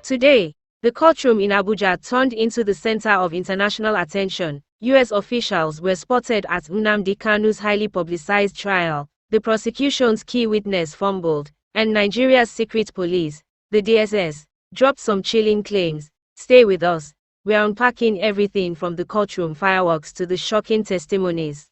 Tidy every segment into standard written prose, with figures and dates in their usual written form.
Today, the courtroom in Abuja turned into the center of international attention. U.S. officials were spotted at Nnamdi Kanu's highly publicized trial, the prosecution's key witness Fumbles, and Nigeria's secret police, the DSS, dropped some chilling claims. Stay with us. We're unpacking everything from the courtroom fireworks to the shocking testimonies.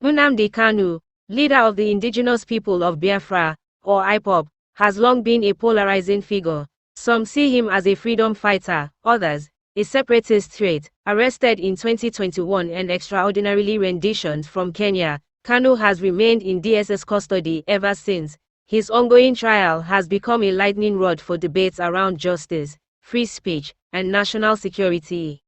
Nnamdi Kanu, leader of the indigenous people of Biafra, or IPOB, has long been a polarizing figure. Some see him as a freedom fighter, others, a separatist threat. Arrested in 2021 and extraordinarily renditioned from Kenya, Kanu has remained in DSS custody ever since. His ongoing trial has become a lightning rod for debates around justice, free speech, and national security.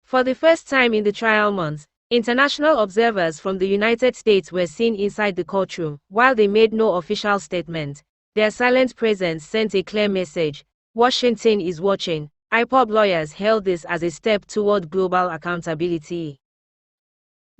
For the first time in the trial months, international observers from the United States were seen inside the courtroom. While they made no official statement, their silent presence sent a clear message: Washington is watching. IPOB lawyers hailed this as a step toward global accountability.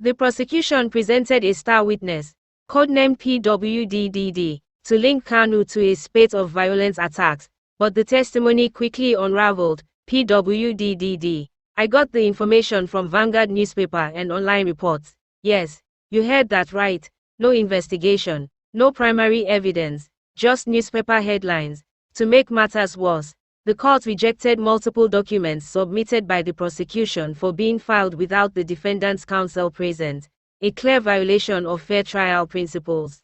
The prosecution presented a star witness, codenamed PWDDD, to link Kanu to a spate of violent attacks, but the testimony quickly unraveled. PWDDD: I got the information from Vanguard newspaper and online reports. Yes, you heard that right. No investigation, no primary evidence, just newspaper headlines. To make matters worse, the court rejected multiple documents submitted by the prosecution for being filed without the defendant's counsel present, a clear violation of fair trial principles.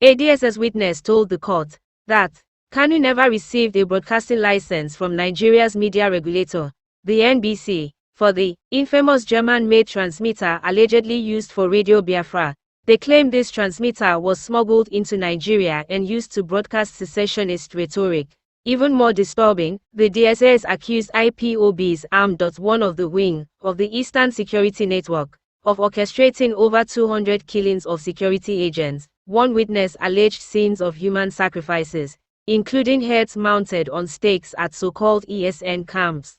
A DSS witness told the court that Kanu never received a broadcasting license from Nigeria's media regulator, the NBC, for the infamous German-made transmitter allegedly used for Radio Biafra. They claim this transmitter was smuggled into Nigeria and used to broadcast secessionist rhetoric. Even more disturbing, the DSS accused IPOB's arm. One of the wing of the Eastern Security Network of orchestrating over 200 killings of security agents. One witness alleged scenes of human sacrifices, including heads mounted on stakes at so-called ESN camps.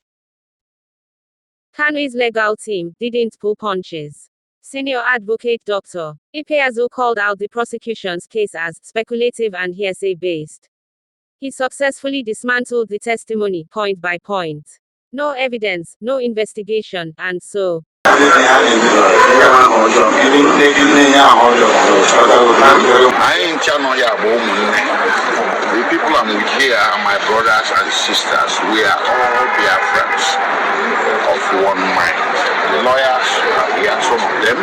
Kanu's legal team didn't pull punches. Senior advocate Dr. Ipeazu called out the prosecution's case as speculative and hearsay-based. He successfully dismantled the testimony point by point. No evidence, no investigation, and so. The people I'm with here are my brothers and sisters. We are all Biafrans of one mind. The lawyers are here, some of them.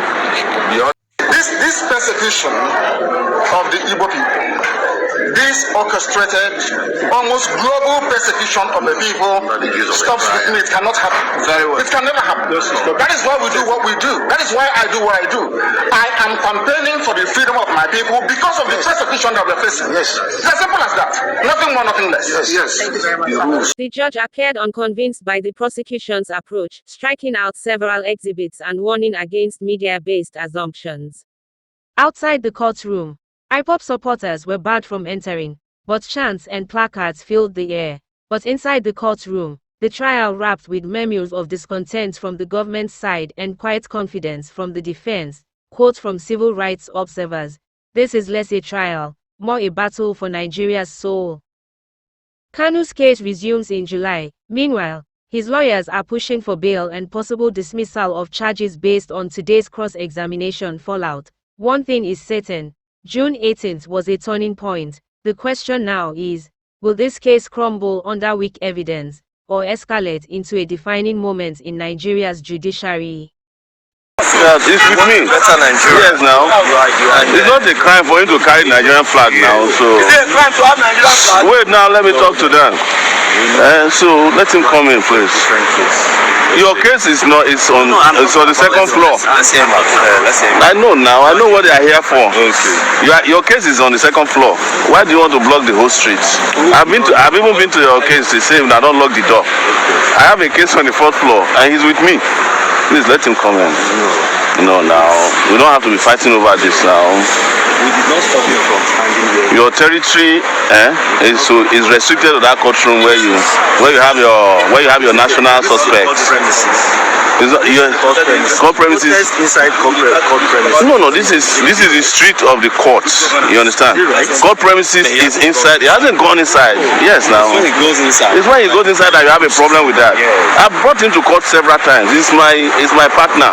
This persecution of the Igbo people, this orchestrated, almost global persecution of the people, stops with me. It cannot happen. Very well. It can never happen. That is why we do what we do. That is why I do what I do. I am campaigning for the freedom of my people because of the persecution that we're facing. Yes. It's as simple as that. Nothing more, nothing less. Yes. Yes. Thank you very much. The judge appeared unconvinced by the prosecution's approach, striking out several exhibits and warning against media-based assumptions. Outside the courtroom, IPOB supporters were barred from entering, but chants and placards filled the air. But inside the courtroom, the trial wrapped with murmurs of discontent from the government's side and quiet confidence from the defense. Quote from civil rights observers: "This is less a trial, more a battle for Nigeria's soul." Kanu's case resumes in July. Meanwhile, his lawyers are pushing for bail and possible dismissal of charges based on today's cross-examination fallout. One thing is certain: June 18th was a turning point. The question now is, will this case crumble under weak evidence, or escalate into a defining moment in Nigeria's judiciary? Yeah, it's with me. Better Nigeria. Yes, now. It's not a crime for him to carry Nigerian flag now. So is it a crime to have Nigerian flag? wait now, let me talk to them. So let him come in, please. Your case is not. It's on the second floor. Let's hear him out. Let's hear him out. I know now. I know what they are here for. Okay. Your case is on the second floor. Why do you want to block the whole street? I've even been to your case. They say I don't lock the door. I have a case on the fourth floor, and he's with me. Please let him come in. No, now we don't have to be fighting over this now. We did not stop you from standing your territory is restricted to that courtroom where you have your national suspects. Court premises inside court premises. No, this is the street of the court. You understand? Court premises is inside. It hasn't gone inside. Yes, now. It's when it goes inside. It's when it goes inside that you have a problem with that. Yeah. I've brought him to court several times. It's my partner.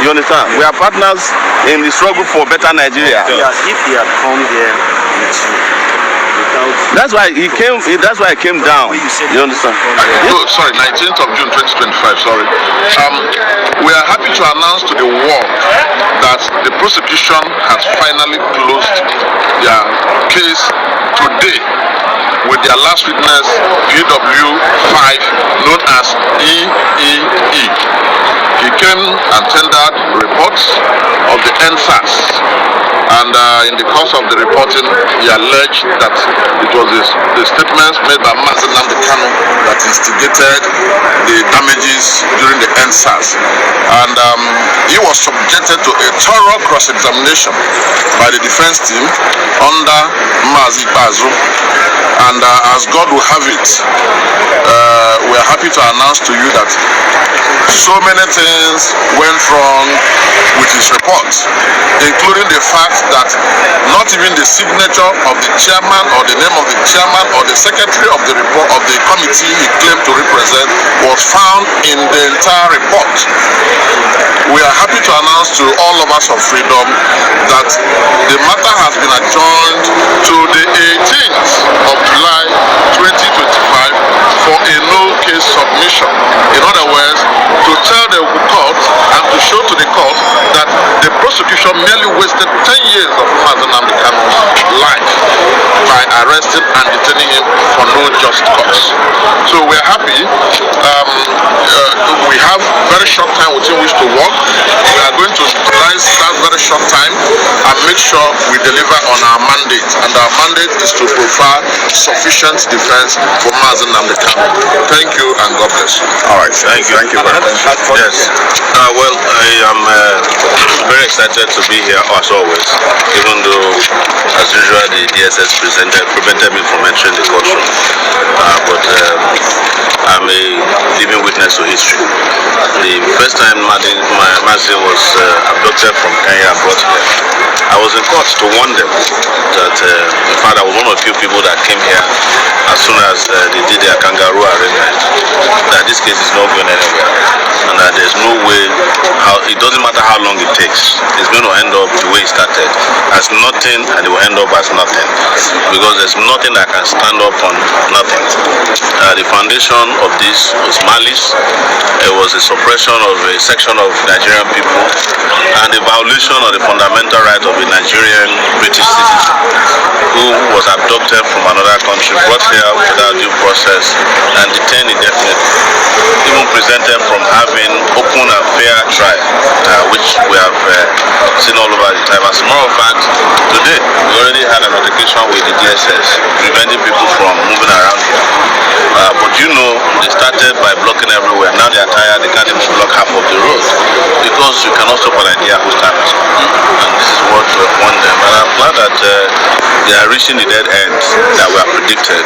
You understand? We are partners in the struggle for better Nigeria. Yeah, if he had come here that's why he came. That's why I came down. You understand? Sorry, 19th of June 2025. Sorry. We are happy to announce to the world that the prosecution has finally closed their case today with their last witness, PW5, known as EEE. He came and tendered reports of the NSAS, and in the course of the reporting, he alleged that it was the statements made by Nnamdi Kanu that instigated the damages during the NSAS, and he was subjected to a thorough cross-examination by the defense team under Mazi Bazu. And as God will have it, we are happy to announce to you that so many things went wrong with his report, including the fact that not even the signature of the chairman or the name of the chairman or the secretary of the report of the committee he claimed to represent was found in the entire report. We are happy to announce to all of us of freedom that the matter has been adjourned to the 18th of July 2025 for a no case submission. In other words, to tell the court and to show to the court that the prosecution merely wasted 10 years of Nnamdi Kanu's life by arresting and detaining him for no just cause. So we are happy. We have very short time within which to work. We are going to utilize that very short time and make sure we deliver on our mandate. And our mandate is to provide sufficient defense for Nnamdi Kanu. Thank you and God bless you. All right, thank you very much. Yes. Well, I am very excited to be here as always, even though, as usual, the DSS prevented me from entering the courtroom. But I'm a living witness to history. The first time Mazi was abducted from Kenya and brought here, I was in court to warn them that, in fact, I was one of the few people that came here as soon as they did their kangaroo arraignment, that this case is not going anywhere, and that there's no way, it doesn't matter how long it takes, it's going to end up the way it started, as nothing, and it will end up as nothing, because there's nothing that can stand up on nothing. The foundation of this was malice. It was a suppression of a section of Nigerian people and the violation of the fundamental right of a Nigerian British citizen who was abducted from another country, brought here without due process and detained indefinitely, even presented from having open and fair trial, which we have seen all over the time. As a matter of fact, today we already had an altercation with the DSS preventing people from moving around here. But you know, they started by blocking everywhere. Now they are tired, they can't even block half of the road because you cannot stop an idea whose time is come. And this is what we want them. And I'm glad that they are reaching the dead end that we have predicted.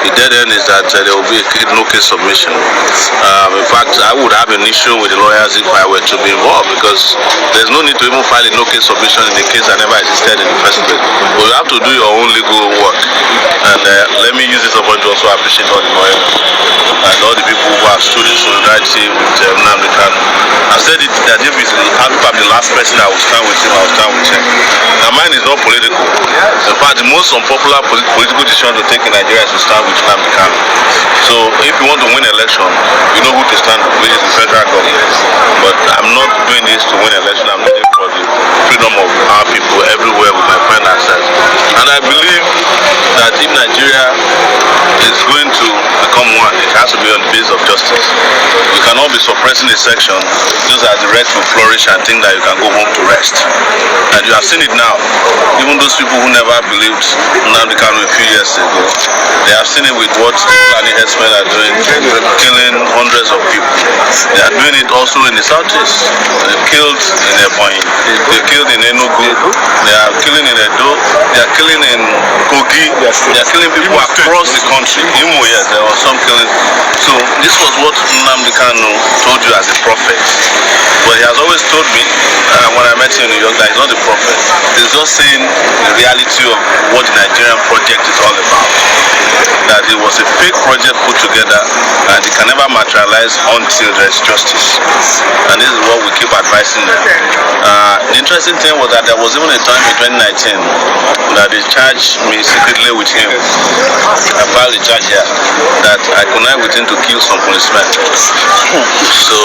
The dead end is that there will be a no case submission. In fact, I would have an issue with the lawyers if I were to be involved, because there's no need to even file a no case submission in a case that never existed in the first place. But you have to do your own legal work. And let me use this opportunity to also appreciate all the lawyers and all the people who have stood in solidarity with Nnamdi Kanu. I've said it that if it's the last person that will stand with him, I will stand with him. Now mine is not political. In fact, the most unpopular political decision to take in Nigeria is to stand with Nnamdi Kanu. So if you want to win election, you know who to stand with, which is the federal government. But I'm not doing this to win election. I'm doing it for the freedom of our people everywhere we might find ourselves. And I believe that if Nigeria is going to become one, it has to be on the basis of justice. You cannot be suppressing a section just as the rest will flourish and think that you can go home to rest. And you have seen it now. Even those people who never believed Nnamdi Kanu a few years ago, they have seen it with what Fulani herdsmen are doing, killing hundreds of people. They are doing doing it also in the southeast. They killed in Ebonyi, they killed in Enugu, they are killing in Edo, they are killing in Kogi, they are killing people across the country. Imo, yes, there was some killing. So this was what Nnamdi Kanu told you as a prophet. But he has always told me, when I met him in New York, that he's not a prophet. He's just saying the reality of what the Nigerian project is all about. That it was a fake project put together and it can never materialize until there is justice. And this is what we keep advising them. The interesting thing was that there was even a time in 2019 that they charged me secretly with him. I filed a charge here that I connived with him to kill some policemen. So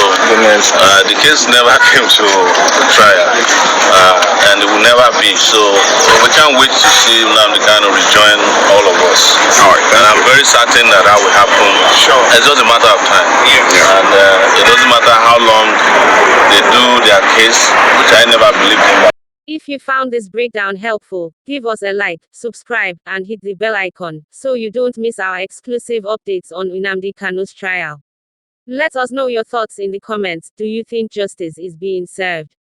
the case never came to trial, and it will never be. So we can't wait to see Nnamdi Kanu rejoin all of us. And I'm very certain that that will happen. It's just a matter of time. And it doesn't matter how long they do their case, which I never believed in. If you found this breakdown helpful, give us a like, subscribe, and hit the bell icon, so you don't miss our exclusive updates on Nnamdi Kanu's trial. Let us know your thoughts in the comments. Do you think justice is being served?